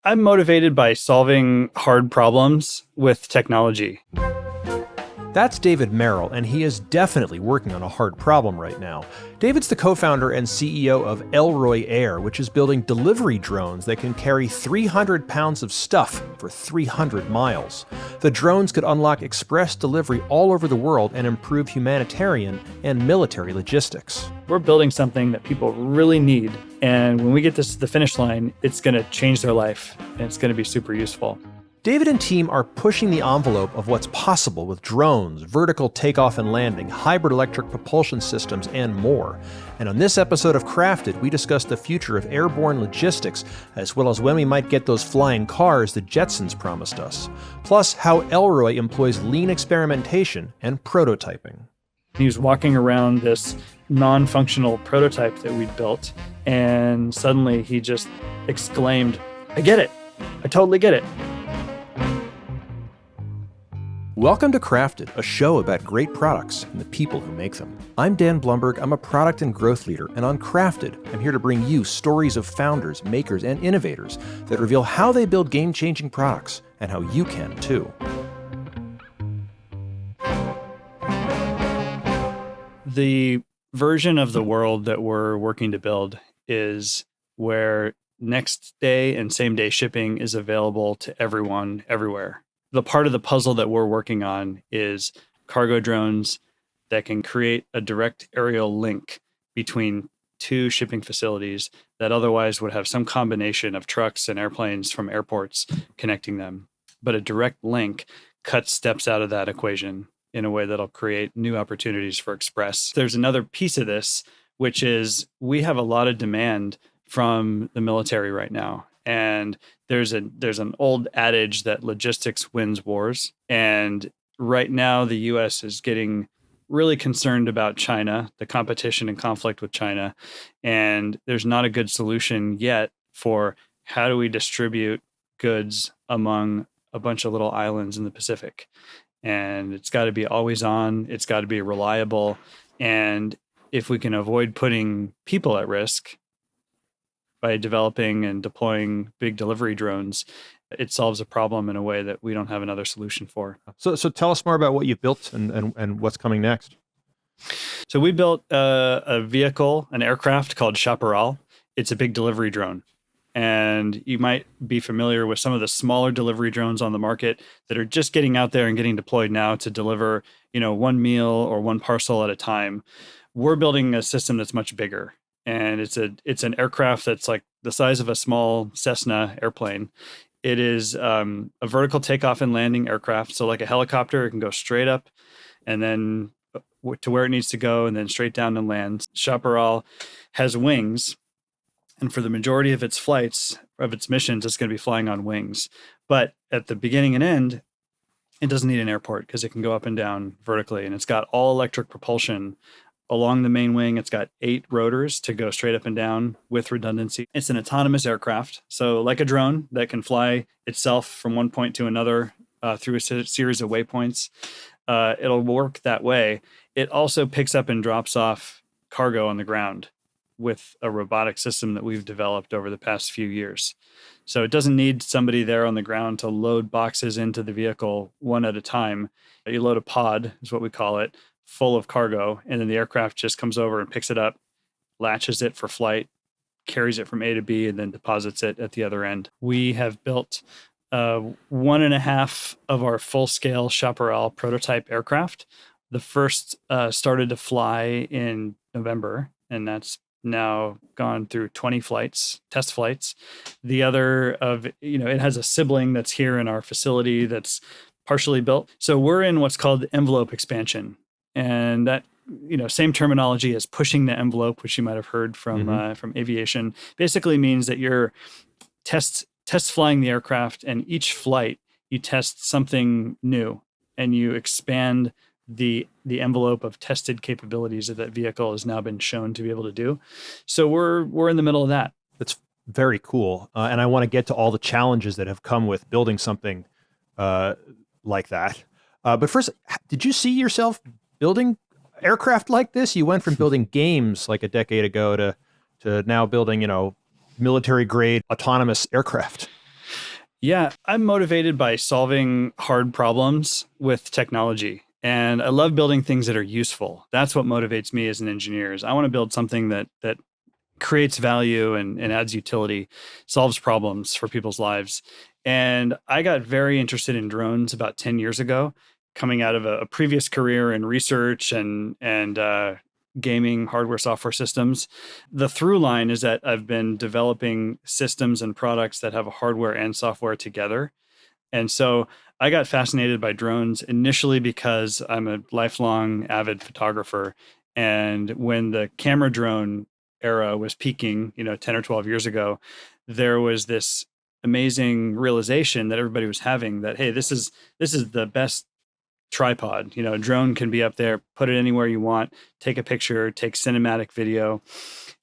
I'm motivated by solving hard problems with technology. That's David Merrill, and he is definitely working on a hard problem right now. David's the co-founder and CEO of Elroy Air, which is building delivery drones that can carry 300 pounds of stuff for 300 miles. The drones could unlock express delivery all over the world and improve humanitarian and military logistics. We're building something that people really need, and when we get this to the finish line, it's going to change their life, and it's going to be super useful. David and team are pushing the envelope of what's possible with drones, vertical takeoff and landing, hybrid electric propulsion systems, and more. And on this episode of Crafted, we discuss the future of airborne logistics, as well as when we might get those flying cars the Jetsons promised us. Plus, how Elroy employs lean experimentation and prototyping. He was walking around this non-functional prototype that we'd built, and suddenly he just exclaimed, "I get it. I totally get it." Welcome to Crafted, a show about great products and the people who make them. I'm Dan Blumberg. I'm a product and growth leader, and on Crafted, I'm here to bring you stories of founders, makers, and innovators that reveal how they build game-changing products and how you can too. The version of the world that we're working to build is where next day and same day shipping is available to everyone, everywhere. The part of the puzzle that we're working on is cargo drones that can create a direct aerial link between two shipping facilities that otherwise would have some combination of trucks and airplanes from airports connecting them. But a direct link cuts steps out of that equation in a way that'll create new opportunities for express. There's another piece of this, which is we have a lot of demand from the military right now. And there's an old adage that logistics wins wars. And right now, the U.S. is getting really concerned about China, the competition and conflict with China. And there's not a good solution yet for how do we distribute goods among a bunch of little islands in the Pacific. And it's got to be always on. It's got to be reliable. And if we can avoid putting people at risk by developing and deploying big delivery drones, it solves a problem in a way that we don't have another solution for. So tell us more about what you've built and what's coming next. So we built a vehicle, an aircraft called Chaparral. It's a big delivery drone. And you might be familiar with some of the smaller delivery drones on the market that are just getting out there and getting deployed now to deliver, one meal or one parcel at a time. We're building a system that's much bigger. And it's an aircraft that's like the size of a small Cessna airplane. It is a vertical takeoff and landing aircraft. So like a helicopter, it can go straight up and then to where it needs to go and then straight down and land. Chaparral has wings. And for the majority of its flights, of its missions, it's going to be flying on wings. But at the beginning and end, it doesn't need an airport because it can go up and down vertically. And it's got all electric propulsion along the main wing. It's got 8 rotors to go straight up and down with redundancy. It's an autonomous aircraft. So like a drone that can fly itself from one point to another through a series of waypoints. It'll work that way. It also picks up and drops off cargo on the ground with a robotic system that we've developed over the past few years. So it doesn't need somebody there on the ground to load boxes into the vehicle one at a time. You load a pod, is what we call it, full of cargo, and then the aircraft just comes over and picks it up, latches it for flight, carries it from A to B, and then deposits it at the other end. We have built 1.5 of our full-scale Chaparral prototype aircraft. The first started to fly in November, and that's now gone through 20 flights, test flights. The other it has a sibling that's here in our facility that's partially built. So we're in what's called envelope expansion. And that, same terminology as pushing the envelope, which you might have heard from aviation, basically means that you're test flying the aircraft, and each flight you test something new and you expand the envelope of tested capabilities that vehicle has now been shown to be able to do. So we're in the middle of that. That's very cool. And I want to get to all the challenges that have come with building something like that. But first, did you see yourself building aircraft like this? You went from building games like a decade ago to now building, military grade autonomous aircraft. Yeah, I'm motivated by solving hard problems with technology. And I love building things that are useful. That's what motivates me as an engineer. Is I want to build something that creates value and adds utility, solves problems for people's lives. And I got very interested in drones about 10 years ago, coming out of a previous career in research and gaming hardware software systems. The through line is that I've been developing systems and products that have hardware and software together. And so I got fascinated by drones initially because I'm a lifelong avid photographer. And when the camera drone era was peaking, 10 or 12 years ago, there was this amazing realization that everybody was having that, hey, this is the best tripod. A drone can be up there, put it anywhere you want, take a picture, take cinematic video.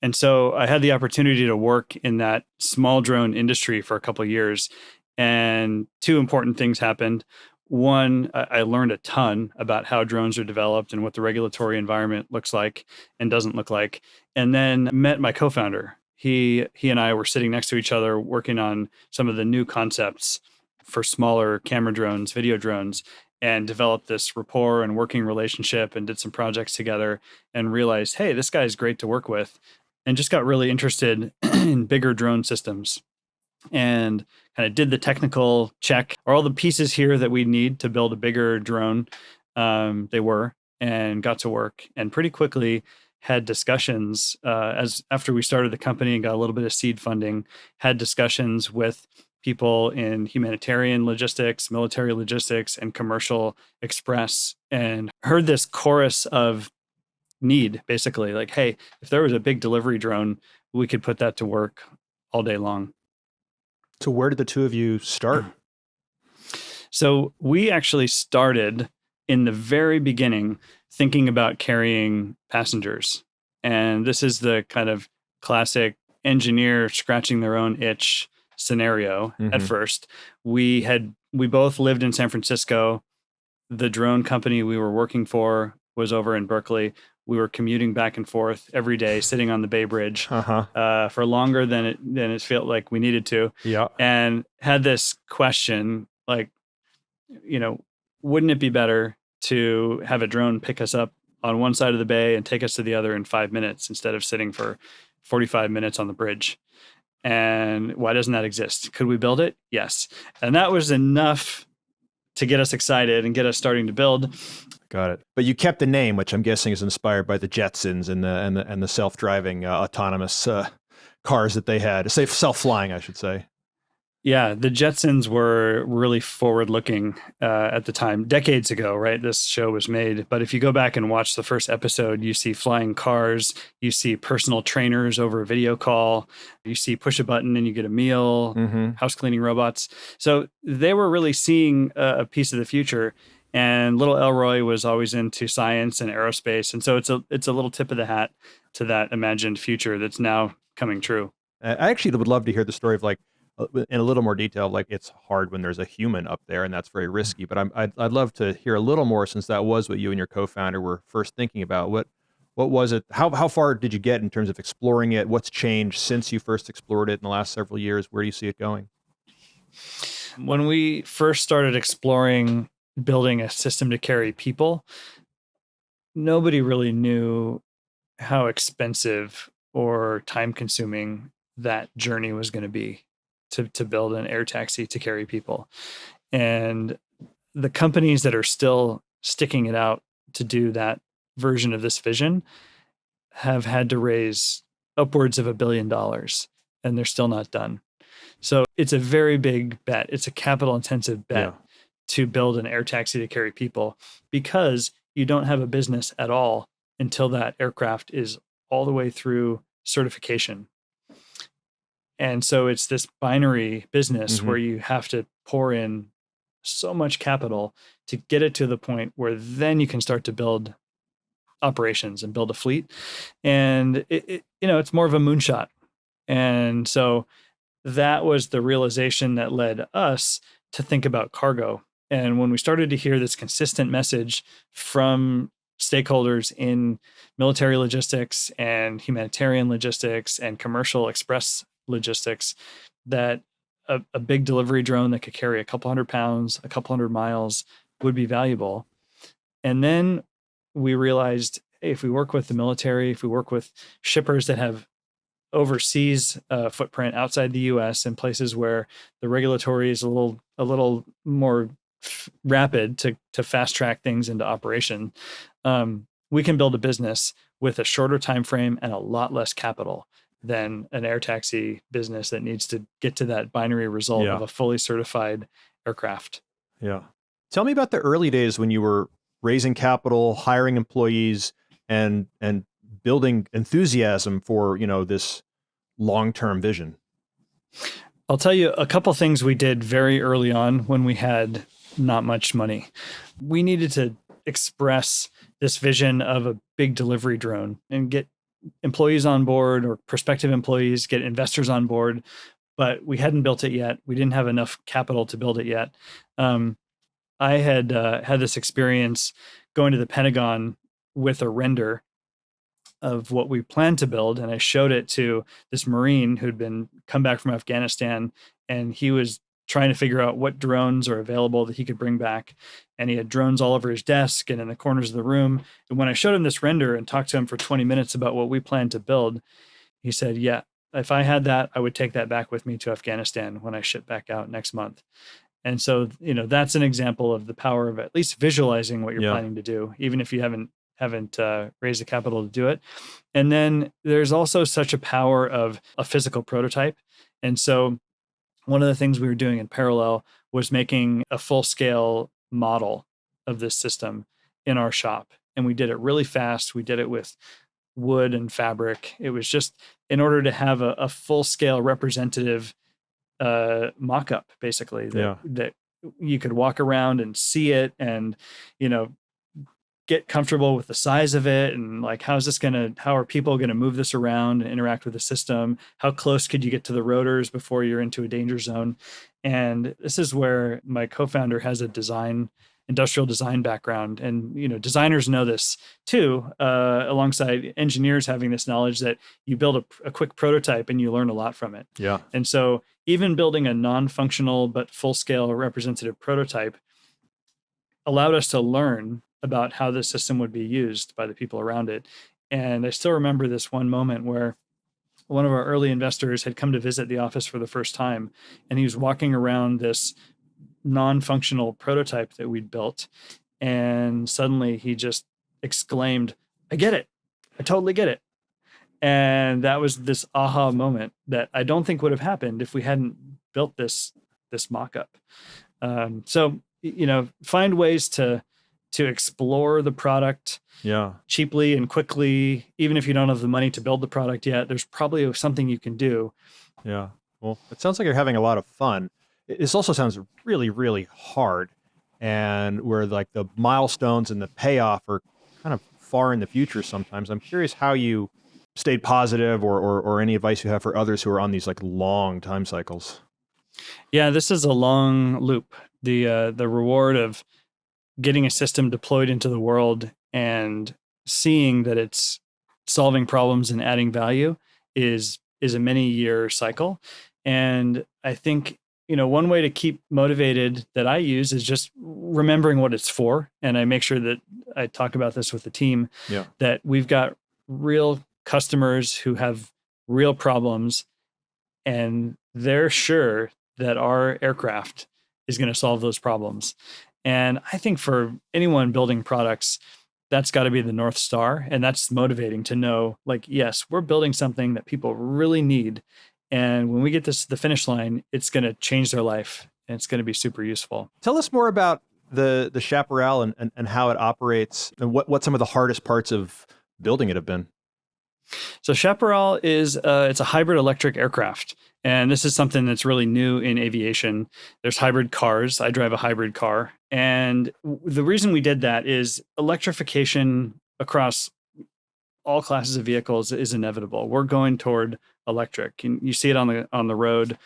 And so I had the opportunity to work in that small drone industry for a couple of years. And two important things happened. One, I learned a ton about how drones are developed and what the regulatory environment looks like and doesn't look like. And then met my co-founder. He and I were sitting next to each other working on some of the new concepts for smaller camera drones, video drones, and developed this rapport and working relationship and did some projects together and realized, hey, this guy is great to work with, and just got really interested in bigger drone systems and kind of did the technical check. Are all the pieces here that we need to build a bigger drone? They were, and got to work and pretty quickly had discussions as after we started the company and got a little bit of seed funding, had discussions with people in humanitarian logistics, military logistics, and commercial express, and heard this chorus of need, basically like, hey, if there was a big delivery drone, we could put that to work all day long. So where did the two of you start? So we actually started in the very beginning thinking about carrying passengers. And this is the kind of classic engineer scratching their own itch scenario. At first. We both lived in San Francisco. The drone company we were working for was over in Berkeley. We were commuting back and forth every day, sitting on the Bay Bridge for longer than it felt like we needed to. Yeah. And had this question, like, wouldn't it be better to have a drone pick us up on one side of the bay and take us to the other in 5 minutes instead of sitting for 45 minutes on the bridge? And why doesn't that exist? Could we build it? Yes. And that was enough to get us excited and get us starting to build. Got it. But you kept the name, which I'm guessing is inspired by the Jetsons and the self-driving autonomous cars that they had. Self-flying, I should say. Yeah, the Jetsons were really forward-looking at the time, decades ago, right? This show was made. But if you go back and watch the first episode, you see flying cars, you see personal trainers over a video call, you see push a button and you get a meal, house cleaning robots. So they were really seeing a piece of the future. And little Elroy was always into science and aerospace. And so it's a little tip of the hat to that imagined future that's now coming true. I actually would love to hear the story of in a little more detail, like it's hard when there's a human up there and that's very risky, but I'd love to hear a little more, since that was what you and your co-founder were first thinking about. What was it? How far did you get in terms of exploring it? What's changed since you first explored it in the last several years? Where do you see it going? When we first started exploring building a system to carry people, nobody really knew how expensive or time consuming that journey was going to be to build an air taxi to carry people. And the companies that are still sticking it out to do that version of this vision have had to raise upwards of $1 billion, and they're still not done. So it's a very big bet. It's a capital intensive bet to build an air taxi to carry people, because you don't have a business at all until that aircraft is all the way through certification. And so it's this binary business where you have to pour in so much capital to get it to the point where then you can start to build operations and build a fleet. And it's more of a moonshot. And so that was the realization that led us to think about cargo. And when we started to hear this consistent message from stakeholders in military logistics and humanitarian logistics and commercial express logistics, that a big delivery drone that could carry a couple 100 pounds, a couple 100 miles would be valuable. And then we realized, hey, if we work with the military, if we work with shippers that have overseas footprint outside the U.S. in places where the regulatory is a little more rapid to fast track things into operation, we can build a business with a shorter time frame and a lot less capital than an air taxi business that needs to get to that binary result of a fully certified aircraft. Yeah. Tell me about the early days when you were raising capital, hiring employees, and building enthusiasm for, this long-term vision. I'll tell you a couple things we did very early on when we had not much money. We needed to express this vision of a big delivery drone and get employees on board, or prospective employees, get investors on board, but we hadn't built it yet. We didn't have enough capital to build it yet. I had had this experience going to the Pentagon with a render of what we planned to build, and I showed it to this Marine who'd come back from Afghanistan, and he was trying to figure out what drones are available that he could bring back. And he had drones all over his desk and in the corners of the room. And when I showed him this render and talked to him for 20 minutes about what we planned to build, he said, yeah, if I had that, I would take that back with me to Afghanistan when I ship back out next month. And so, that's an example of the power of at least visualizing what you're planning to do, even if you haven't raised the capital to do it. And then there's also such a power of a physical prototype. And so one of the things we were doing in parallel was making a full-scale model of this system in our shop. And we did it really fast. We did it with wood and fabric. It was just in order to have a full-scale representative mock-up, basically, that you could walk around and see it and, get comfortable with the size of it, and like, how are people going to move this around and interact with the system? How close could you get to the rotors before you're into a danger zone? And this is where my co-founder has a industrial design background. And, designers know this too, alongside engineers having this knowledge that you build a quick prototype and you learn a lot from it. Yeah. And so even building a non-functional but full-scale representative prototype allowed us to learn about how the system would be used by the people around it. And I still remember this one moment where one of our early investors had come to visit the office for the first time, and he was walking around this non-functional prototype that we'd built. And suddenly he just exclaimed, I get it. I totally get it. And that was this aha moment that I don't think would have happened if we hadn't built this mock-up. So, find ways to explore the product cheaply and quickly. Even if you don't have the money to build the product yet, there's probably something you can do. Yeah. Well, it sounds like you're having a lot of fun. This also sounds really, really hard, and where like the milestones and the payoff are kind of far in the future sometimes. I'm curious how you stayed positive, or any advice you have for others who are on these like long time cycles. Yeah, this is a long loop. The reward of getting a system deployed into the world and seeing that it's solving problems and adding value is a many year cycle. And I think, one way to keep motivated that I use is just remembering what it's for. And I make sure that I talk about this with the team, that we've got real customers who have real problems, and they're sure that our aircraft is going to solve those problems. And I think for anyone building products, that's got to be the North Star. And that's motivating to know, like, yes, we're building something that people really need. And when we get this to the finish line, it's going to change their life, and it's going to be super useful. Tell us more about the Chaparral and how it operates, and what some of the hardest parts of building it have been. So Chaparral is it's a hybrid electric aircraft. And this is something that's really new in aviation. There's hybrid cars. I drive a hybrid car. And the reason we did that is electrification across all classes of vehicles is inevitable. We're going toward electric. And you see it on the road.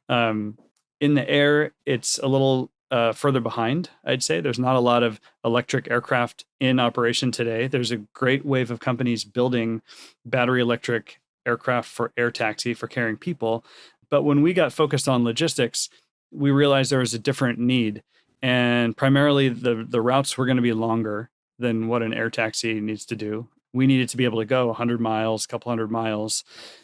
In the air, it's a little further behind, I'd say. There's not a lot of electric aircraft in operation today. There's a great wave of companies building battery electric aircraft for air taxi, for carrying people, But when we got focused on logistics, we realized there was a different need. And primarily the routes were going to be longer than what an air taxi needs to do. We needed to be able to go 100 miles, a couple hundred miles.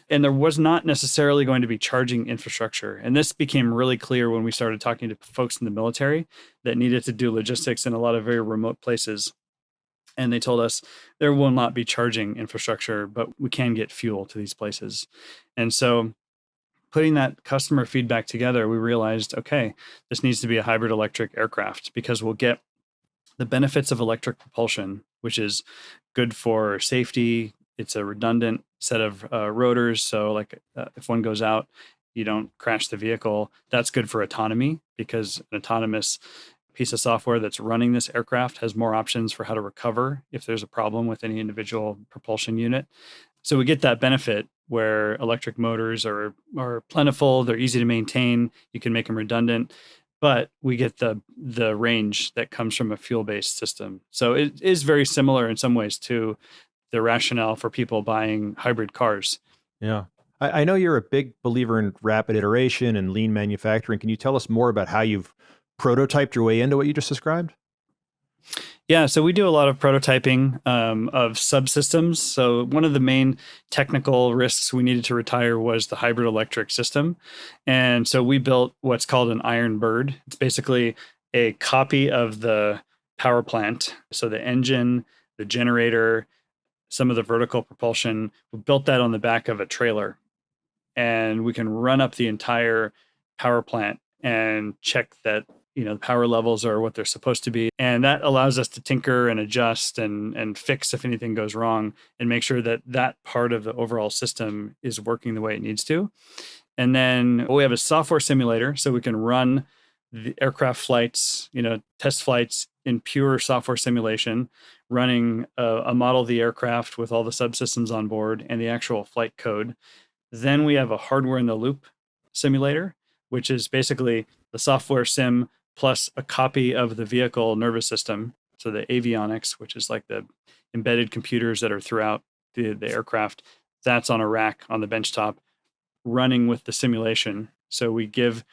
And there was not necessarily going to be charging infrastructure. And this became really clear when we started talking to folks in the military that needed to do logistics in a lot of very remote places. And they told us there will not be charging infrastructure, but we can get fuel to these places. And so putting that customer feedback together, we realized, okay, this needs to be a hybrid electric aircraft because we'll get the benefits of electric propulsion, which is good for safety. It's a redundant set of rotors. So like if one goes out, you don't crash the vehicle. That's good for autonomy because an autonomous piece of software that's running this aircraft has more options for how to recover if there's a problem with any individual propulsion unit. So we get that benefit where electric motors are plentiful, they're easy to maintain, you can make them redundant, but we get the range that comes from a fuel-based system. So it is very similar in some ways to the rationale for people buying hybrid cars. Yeah. I know you're a big believer in rapid iteration and lean manufacturing. Can you tell us more about how you've prototyped your way into what you just described? Yeah, so we do a lot of prototyping of subsystems. So one of the main technical risks we needed to retire was the hybrid electric system. And so we built what's called an Iron Bird. It's basically a copy of the power plant. So the engine, the generator, some of the vertical propulsion, we built that on the back of a trailer. And we can run up the entire power plant and check that the power levels are what they're supposed to be. And that allows us to tinker and adjust and fix if anything goes wrong and make sure that that part of the overall system is working the way it needs to. And then we have a software simulator so we can run the aircraft flights, test flights in pure software simulation, running a model of the aircraft with all the subsystems on board and the actual flight code. Then we have a hardware in the loop simulator, which is basically the software sim plus a copy of the vehicle nervous system. So the avionics, which is like the embedded computers that are throughout the aircraft, that's on a rack on the benchtop running with the simulation. So we give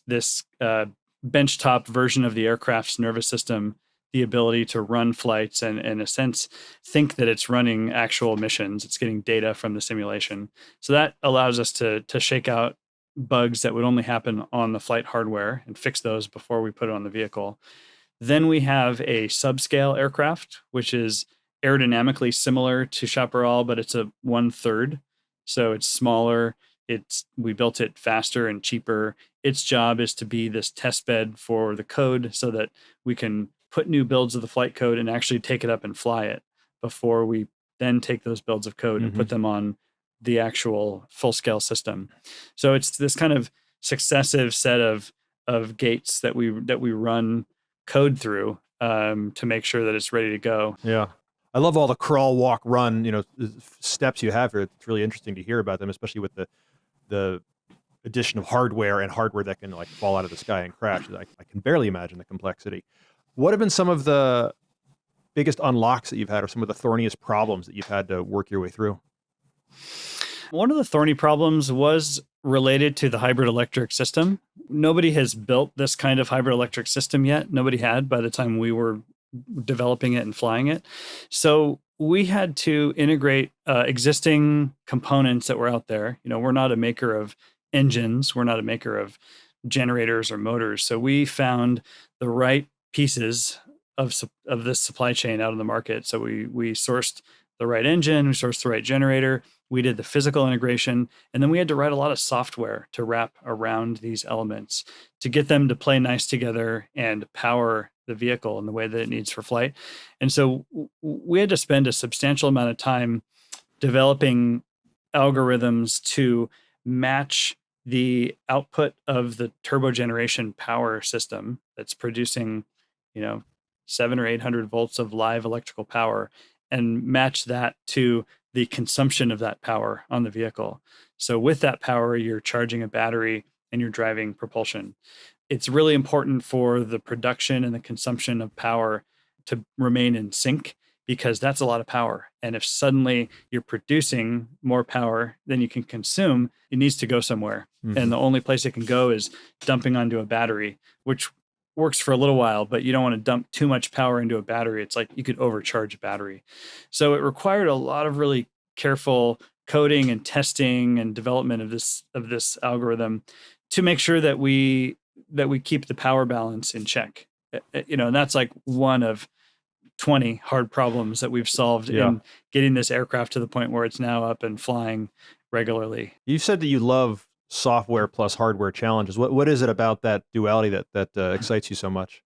this benchtop version of the aircraft's nervous system the ability to run flights and in a sense, think that it's running actual missions. It's getting data from the simulation. So that allows us to shake out bugs that would only happen on the flight hardware and fix those before we put it on the vehicle. Then we have a subscale aircraft, which is aerodynamically similar to Chaparral, but it's a 1/3. So it's smaller. We built it faster and cheaper. Its job is to be this test bed for the code so that we can put new builds of the flight code and actually take it up and fly it before we then take those builds of code and put them on the actual full-scale system. So it's this kind of successive set of gates that we run code through to make sure that it's ready to go. Yeah. I love all the crawl, walk, run, steps you have here. It's really interesting to hear about them, especially with the addition of hardware that can like fall out of the sky and crash. I can barely imagine the complexity. What have been some of the biggest unlocks that you've had or some of the thorniest problems that you've had to work your way through? One of the thorny problems was related to the hybrid electric system. Nobody has built this kind of hybrid electric system yet. Nobody had by the time we were developing it and flying it. So we had to integrate existing components that were out there. We're not a maker of engines. We're not a maker of generators or motors. So we found the right pieces of this supply chain out in the market. So we sourced the right engine, we sourced the right generator, we did the physical integration, and then we had to write a lot of software to wrap around these elements to get them to play nice together and power the vehicle in the way that it needs for flight. And so we had to spend a substantial amount of time developing algorithms to match the output of the turbo generation power system that's producing, 700 or 800 volts of live electrical power and match that to the consumption of that power on the vehicle. So with that power, you're charging a battery and you're driving propulsion. It's really important for the production and the consumption of power to remain in sync because that's a lot of power. And if suddenly you're producing more power than you can consume, it needs to go somewhere. And the only place it can go is dumping onto a battery, which works for a little while, but you don't want to dump too much power into a battery. It's like you could overcharge a battery. So it required a lot of really careful coding and testing and development of this algorithm to make sure that we keep the power balance in check. And that's like one of 20 hard problems that we've solved in getting this aircraft to the point where it's now up and flying regularly. You said that you love software plus hardware challenges. What is it about that duality that excites you so much?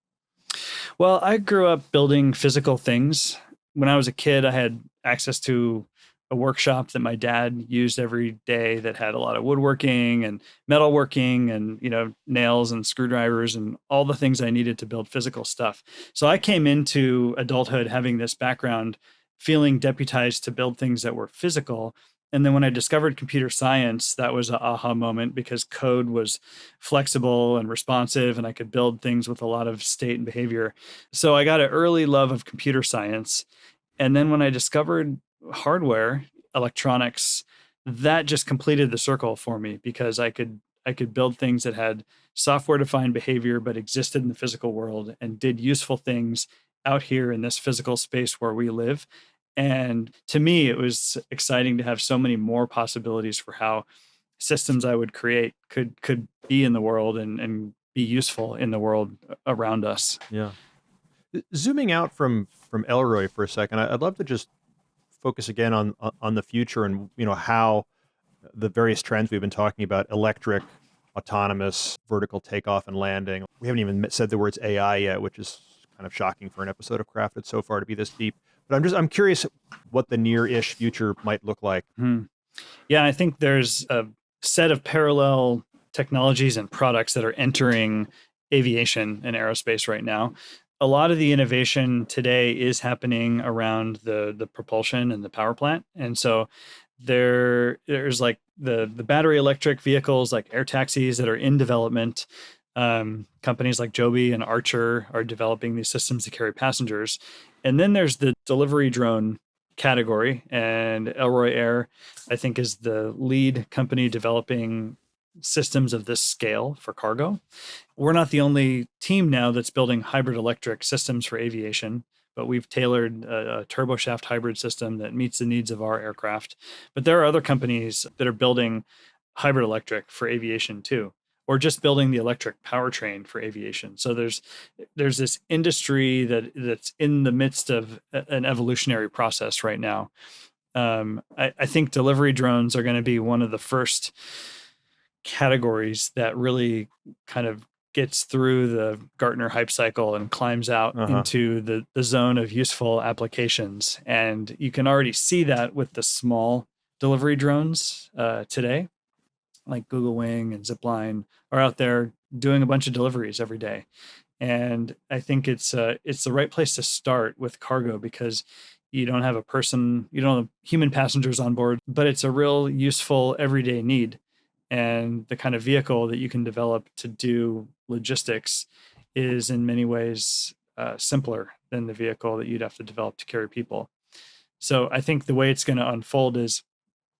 Well, I grew up building physical things. When I was a kid, I had access to a workshop that my dad used every day that had a lot of woodworking and metalworking and, nails and screwdrivers and all the things I needed to build physical stuff. So I came into adulthood having this background, feeling deputized to build things that were physical. And then when I discovered computer science, that was an aha moment because code was flexible and responsive and I could build things with a lot of state and behavior. So I got an early love of computer science. And then when I discovered hardware, electronics, that just completed the circle for me because I could build things that had software-defined behavior but existed in the physical world and did useful things out here in this physical space where we live. And to me, it was exciting to have so many more possibilities for how systems I would create could be in the world and be useful in the world around us. Yeah. Zooming out from Elroy for a second, I'd love to just focus again on the future and how the various trends we've been talking about: electric, autonomous, vertical takeoff and landing. We haven't even said the words AI yet, which is kind of shocking for an episode of Crafted so far to be this deep. But I'm curious what the near-ish future might look like. Yeah, I think there's a set of parallel technologies and products that are entering aviation and aerospace right now. A lot of the innovation today is happening around the propulsion and the power plant. And so there's like the battery electric vehicles like air taxis that are in development. Companies like Joby and Archer are developing these systems to carry passengers. And then there's the delivery drone category, and Elroy Air, I think, is the lead company developing systems of this scale for cargo. We're not the only team now that's building hybrid electric systems for aviation, but we've tailored a turboshaft hybrid system that meets the needs of our aircraft. But there are other companies that are building hybrid electric for aviation too, or just building the electric powertrain for aviation. So there's this industry that's in the midst of an evolutionary process right now. I think delivery drones are going to be one of the first categories that really kind of gets through the Gartner hype cycle and climbs out into the zone of useful applications. And you can already see that with the small delivery drones today, like Google Wing and Zipline are out there doing a bunch of deliveries every day. And I think it's the right place to start with cargo because you don't have human passengers on board, but it's a real useful everyday need. And the kind of vehicle that you can develop to do logistics is in many ways simpler than the vehicle that you'd have to develop to carry people. So I think the way it's going to unfold is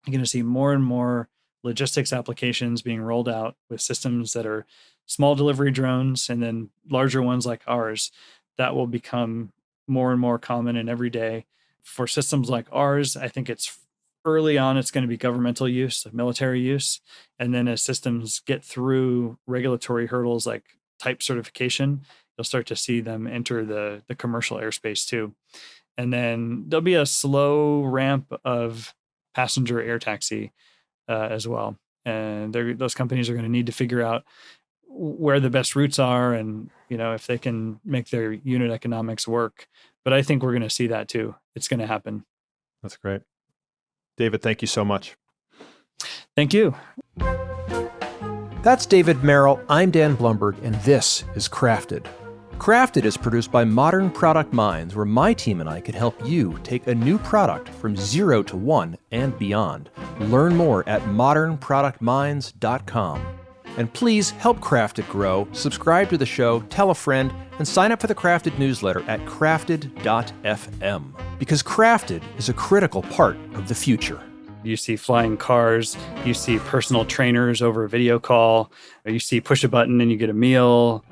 you're going to see more and more logistics applications being rolled out with systems that are small delivery drones and then larger ones like ours that will become more and more common and everyday. For systems like ours, I think it's early on, it's going to be governmental use, military use. And then as systems get through regulatory hurdles like type certification, you'll start to see them enter the commercial airspace too. And then there'll be a slow ramp of passenger air taxi as well. And those companies are going to need to figure out where the best routes are and, if they can make their unit economics work. But I think we're going to see that too. It's going to happen. That's great. David, thank you so much. Thank you. That's David Merrill. I'm Dan Blumberg, and this is Crafted. Crafted is produced by Modern Product Minds, where my team and I can help you take a new product from 0 to 1 and beyond. Learn more at modernproductminds.com. And please help Crafted grow. Subscribe to the show, tell a friend, and sign up for the Crafted newsletter at crafted.fm. Because Crafted is a critical part of the future. You see flying cars, you see personal trainers over a video call, or you see push a button and you get a meal.